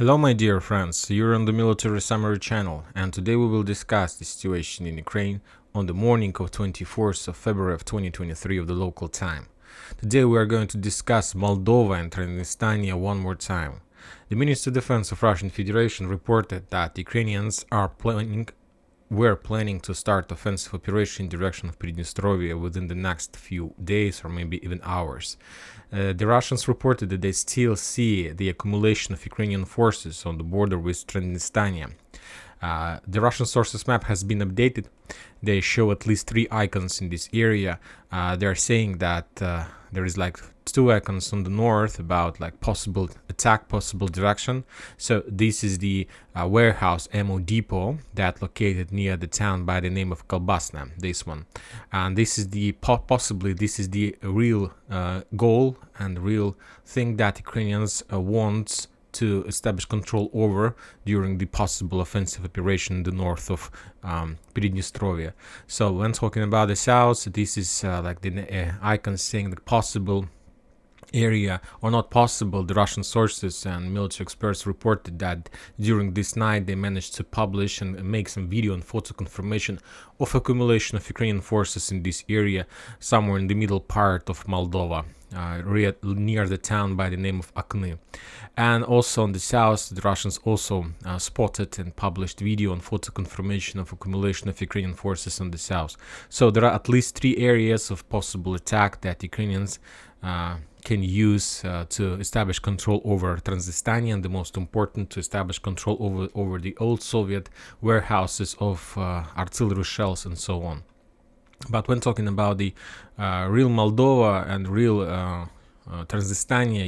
Hello my dear friends, you're on the Military Summary channel, and today we will discuss the situation in Ukraine on the morning of 24th of February of 2023 of the local time. Today we are going to discuss Moldova and Transnistria one more time. The Ministry of Defense of Russian Federation reported that Ukrainians were planning to start offensive operation in direction of Transnistria within the next few days or maybe even hours. The Russians reported that they still see the accumulation of Ukrainian forces on the border with Transnistria. The Russian sources map has been updated. They show at least 3 icons in this area. They're saying that there is like 2 icons on the north about like possible attack, possible direction. So this is the warehouse ammo depot that located near the town by the name of Kolbasna, this one. And this is the possibly this is the real goal and real thing that Ukrainians want to establish control over during the possible offensive operation in the north of Transnistria. So when talking about the south, this is like the icon saying the possible area or not possible. The Russian sources and military experts reported that during this night they managed to publish and make some video and photo confirmation of accumulation of Ukrainian forces in this area somewhere in the middle part of Moldova. Near the town by the name of Akny. And also on the south, the Russians also spotted and published video and photo confirmation of accumulation of Ukrainian forces on the south. So there are at least 3 areas of possible attack that Ukrainians can use to establish control over Transnistria, and the most important, to establish control over the old Soviet warehouses of artillery shells and so on. But when talking about the real Moldova and real Transnistria,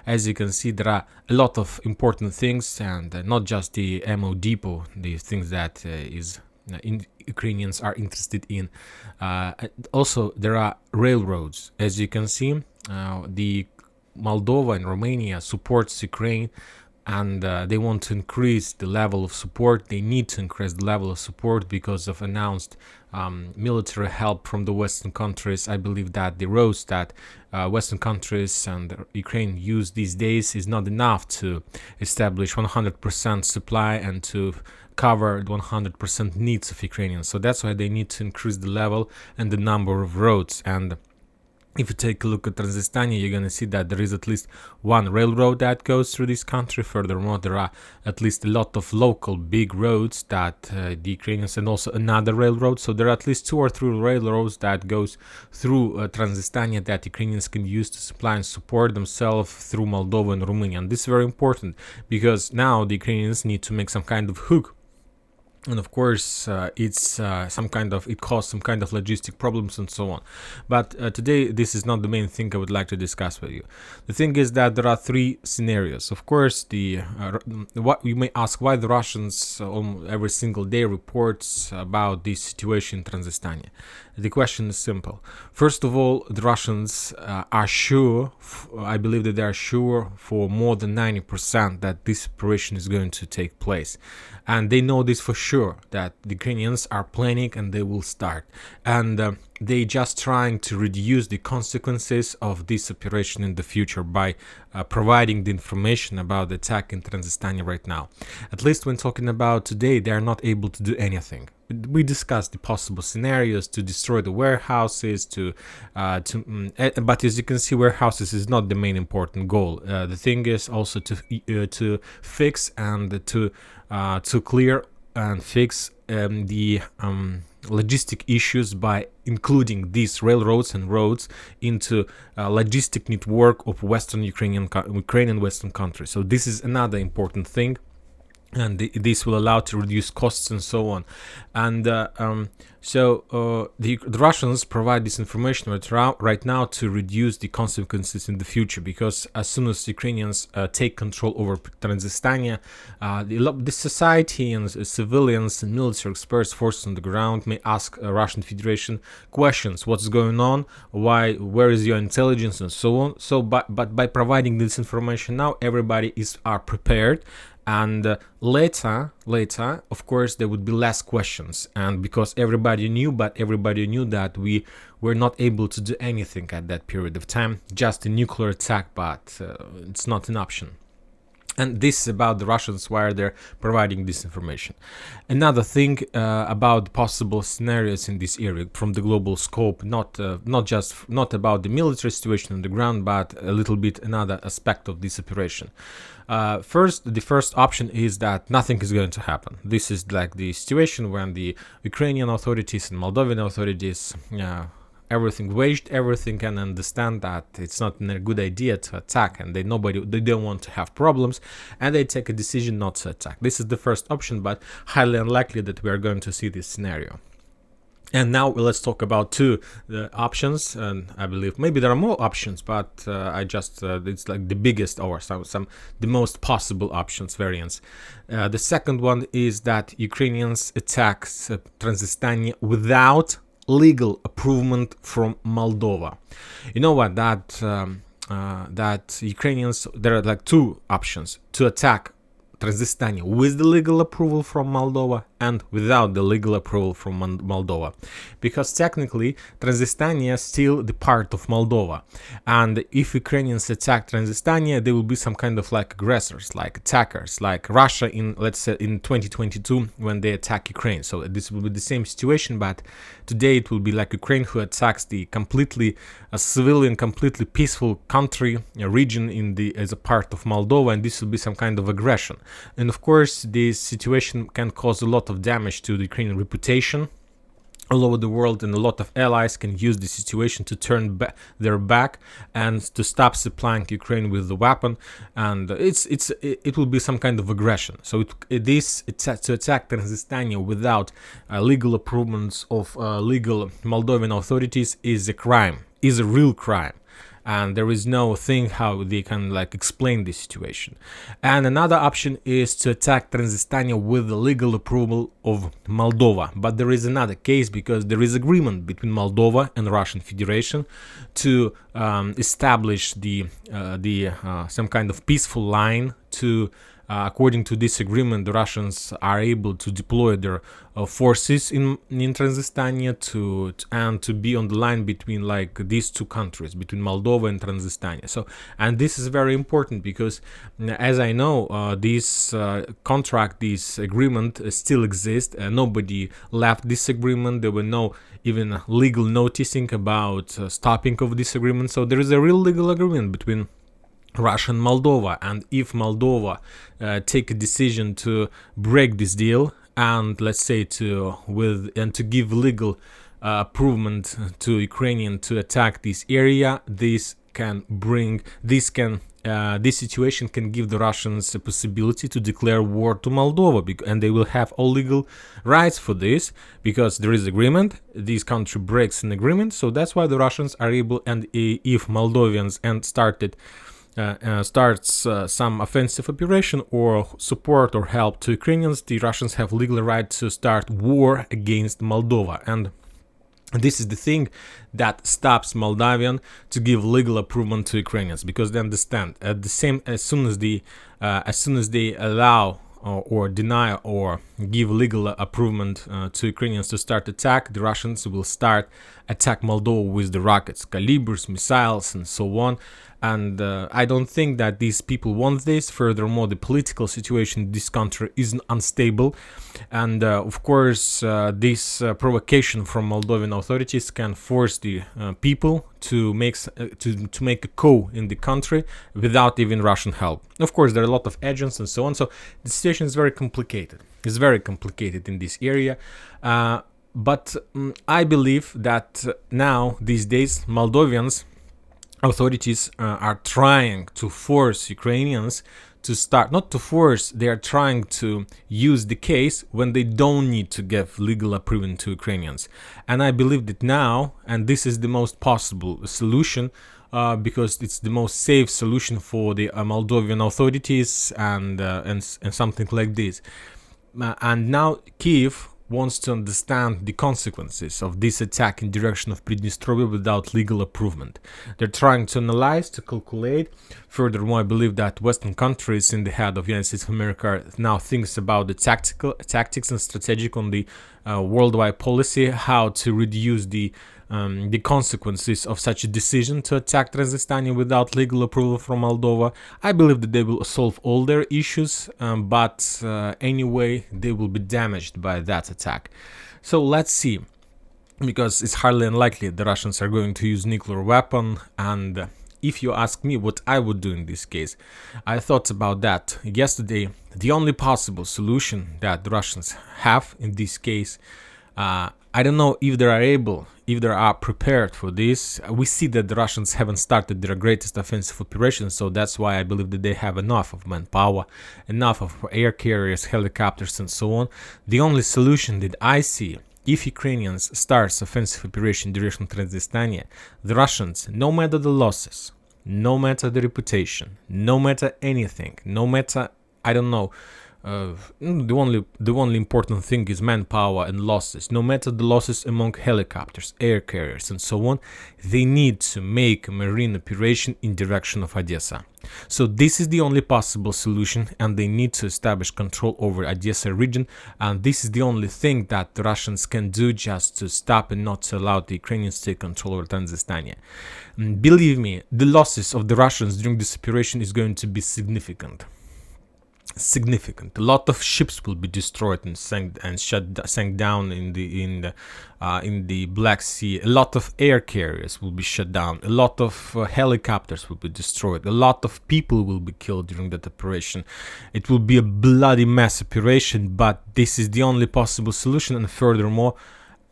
as you can see, there are a lot of important things, and not just the ammo depot, the things that Ukrainians are interested in. Also, there are railroads. As you can see, the Moldova and Romania supports Ukraine, and they want to increase the level of support. They need to increase the level of support because of announced military help from the Western countries. I believe that the roads that Western countries and Ukraine use these days is not enough to establish 100% supply and to cover 100% needs of Ukrainians. So that's why they need to increase the level and the number of roads. And if you take a look at Transnistria, you're going to see that there is at least 1 railroad that goes through this country. Furthermore, there are at least a lot of local big roads that the Ukrainians, and also another railroad. So there are at least 2 or 3 railroads that goes through Transnistria that Ukrainians can use to supply and support themselves through Moldova and Romania. And this is very important because now the Ukrainians need to make some kind of hook. And of course, it caused some kind of logistic problems and so on. But today, this is not the main thing I would like to discuss with you. The thing is that there are 3 scenarios. Of course, what you may ask, why the Russians every single day reports about this situation in Transnistria. The question is simple. First of all, the Russians are sure, I believe that they are sure for more than 90% that this operation is going to take place. And they know this for sure, that the Ukrainians are planning and they will start. And they just trying to reduce the consequences of this operation in the future by providing the information about the attack in Transnistria right now. At least when talking about today, they are not able to do anything. We discussed the possible scenarios to destroy the warehouses, but as you can see, warehouses is not the main important goal. The thing is also to fix and to clear and fix the logistic issues by including these railroads and roads into logistic network of Western Ukrainian Western countries. So this is another important thing, and this will allow to reduce costs and so on. And the Russians provide this information right now to reduce the consequences in the future, because as soon as Ukrainians take control over Transnistria, the society and civilians and military experts, forces on the ground, may ask Russian Federation questions: what's going on, where is your intelligence, and so on. So but by providing this information now, everybody are prepared. And later, of course, there would be less questions, and because everybody knew that we were not able to do anything at that period of time, just a nuclear attack, but it's not an option. And this is about the Russians, why they're providing this information. Another thing about possible scenarios in this area from the global scope, not about the military situation on the ground, but a little bit another aspect of this operation. The first option is that nothing is going to happen. This is like the situation when the Ukrainian authorities and Moldovan authorities waged everything, and understand that it's not a good idea to attack, and they don't want to have problems, and they take a decision not to attack. This is the first option, but highly unlikely that we are going to see this scenario. And now let's talk about two options, and I believe maybe there are more options, but it's like the biggest or some the most possible options variants. The second one is that Ukrainians attack Transnistria without legal approval from Moldova. You know what? That Ukrainians, there are like two options: to attack Transnistria with the legal approval from Moldova and without the legal approval from Moldova, because technically Transnistria is still the part of Moldova, and if Ukrainians attack Transnistria, they will be some kind of like aggressors, like attackers, like Russia in, let's say, in 2022 when they attack Ukraine. So this will be the same situation, but today it will be like Ukraine who attacks the completely civilian, completely peaceful country, a region as a part of Moldova, and this will be some kind of aggression. And of course, this situation can cause a lot of damage to the Ukrainian reputation all over the world, and a lot of allies can use the situation to turn their back and to stop supplying Ukraine with the weapon, and it will be some kind of aggression. So to attack Transnistria without legal approvals of legal Moldovan authorities is a crime, is a real crime. And there is no thing how they can like explain this situation. And another option is to attack Transnistria with the legal approval of Moldova. But there is another case, because there is agreement between Moldova and Russian Federation to establish some kind of peaceful line to. According to this agreement, the Russians are able to deploy their forces in Transnistria to be on the line between like these two countries, between Moldova and Transnistria. So, and this is very important because, as I know, this contract, this agreement still exists. Nobody left this agreement. There were no even legal noticing about stopping of this agreement. So there is a real legal agreement between Russia and Moldova, and if Moldova take a decision to break this deal and let's say to give legal approval to Ukrainian to attack this area, this situation can give the Russians a possibility to declare war to Moldova, and they will have all legal rights for this because there is agreement. This country breaks an agreement, so that's why the Russians are able. And if Moldovians starts some offensive operation or support or help to Ukrainians, the Russians have legal right to start war against Moldova. And this is the thing that stops Moldavian to give legal approval to Ukrainians, because they understand as soon as they allow or deny or give legal approval to Ukrainians to start attack, the Russians will start attack Moldova with the rockets, calibers, missiles, and so on. And I don't think that these people want this. Furthermore, the political situation in this country is unstable, and of course, this provocation from Moldovan authorities can force the people to make a coup in the country without even Russian help. Of course, there are a lot of agents and so on. So the situation is very complicated. It's very complicated in this area. But I believe that now, these days, Moldovians authorities are trying to force Ukrainians to start, not to force, they are trying to use the case when they don't need to give legal approval to Ukrainians. And I believe that now, and this is the most possible solution, because it's the most safe solution for the Moldovan authorities and something like this. And now Kiev wants to understand the consequences of this attack in direction of Transnistria without legal approval. They're trying to analyze, to calculate. Furthermore, I believe that Western countries in the head of the United States of America now thinks about the tactics and strategic on the worldwide policy, how to reduce the the consequences of such a decision to attack Transnistria without legal approval from Moldova. I believe that they will solve all their issues, but anyway, they will be damaged by that attack. So let's see, because it's highly unlikely the Russians are going to use nuclear weapon. And if you ask me what I would do in this case, I thought about that yesterday. The only possible solution that the Russians have in this case, I don't know if they are able, if they are prepared for this. We see that the Russians haven't started their greatest offensive operation, so that's why I believe that they have enough of manpower, enough of air carriers, helicopters, and so on. The only solution that I see, if Ukrainians start offensive operation direction Transnistria, the Russians, no matter the losses, no matter the reputation, no matter anything, no matter, I don't know, the only important thing is manpower and losses. No matter the losses among helicopters, air carriers, and so on, they need to make a marine operation in direction of Odessa. So this is the only possible solution, and they need to establish control over Odessa region. And this is the only thing that the Russians can do just to stop and not to allow the Ukrainians to take control over Transnistria. Believe me, the losses of the Russians during this operation is going to be significant. A lot of ships will be destroyed and sank down in the Black Sea. A lot of air carriers will be shut down. A lot of helicopters will be destroyed. A lot of people will be killed during that operation. It will be a bloody mass operation, but this is the only possible solution. And furthermore,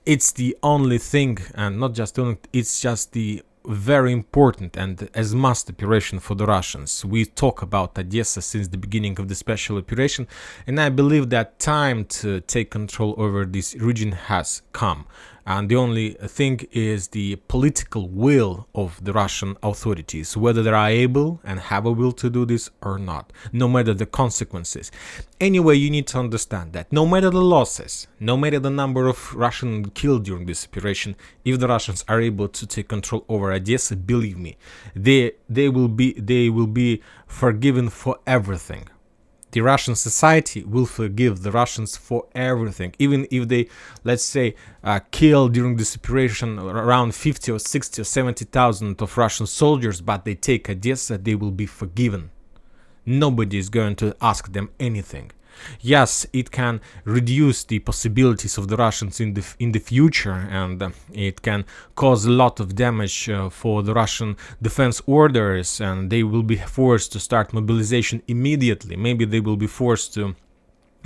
it's the only thing, and not just only, it's just the very important and as must operation for the Russians. We talk about Odessa since the beginning of the special operation, and I believe that time to take control over this region has come. And the only thing is the political will of the Russian authorities, whether they are able and have a will to do this or not, no matter the consequences. Anyway, you need to understand that no matter the losses, no matter the number of Russians killed during this operation, if the Russians are able to take control over Odessa, believe me, they will be forgiven for everything. The Russian society will forgive the Russians for everything. Even if they, let's say, kill during this operation around 50 or 60 or 70,000 of Russian soldiers, but they take Odessa, they will be forgiven. Nobody is going to ask them anything. Yes, it can reduce the possibilities of the Russians in the future, and it can cause a lot of damage for the Russian defense orders, and they will be forced to start mobilization immediately. Maybe they will be forced to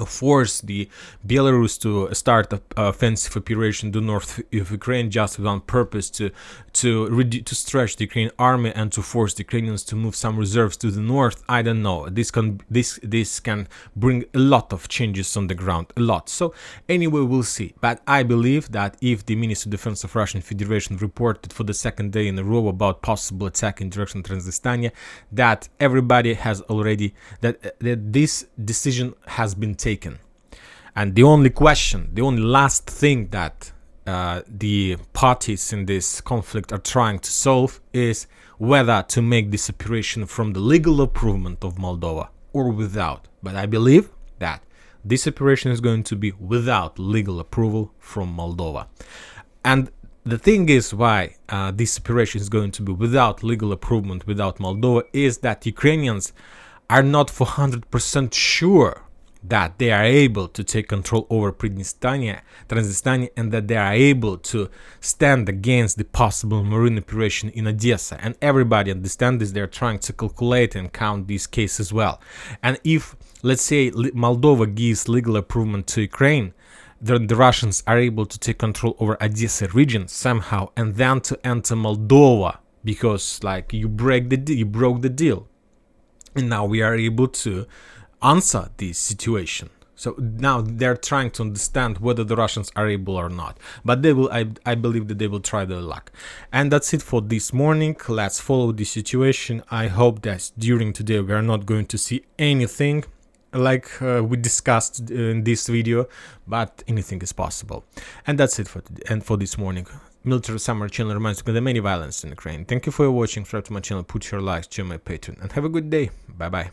force the Belarus to start an offensive operation to the north of Ukraine just on purpose to stretch the Ukrainian army and to force the Ukrainians to move some reserves to the north. I don't know. This can bring a lot of changes on the ground, a lot. So anyway, we'll see. But I believe that if the Ministry of Defense of Russian Federation reported for the second day in a row about possible attack in direction of Transnistria, that everybody has already that this decision has been taken. And the only question, the only last thing that the parties in this conflict are trying to solve is whether to make this operation from the legal approval of Moldova or without. But I believe that this operation is going to be without legal approval from Moldova. And the thing is why this operation is going to be without legal approval, without Moldova, is that Ukrainians are not 100% sure that they are able to take control over Transnistria, and that they are able to stand against the possible marine operation in Odessa. And everybody understands this. They're trying to calculate and count these cases as well. And if, let's say, Moldova gives legal approval to Ukraine, the Russians are able to take control over Odessa region somehow, and then to enter Moldova, because like you broke the deal, and now we are able to answer this situation. So now they're trying to understand whether the Russians are able or not. But they will, I believe that they will try their luck. And that's it for this morning. Let's follow the situation. I hope that during today we are not going to see anything like we discussed in this video, but anything is possible. And that's it for today and for this morning. Military Summary channel reminds you of the many violence in Ukraine. Thank you for watching. Subscribe to my channel, put your likes, join my Patreon, and have a good day. Bye bye.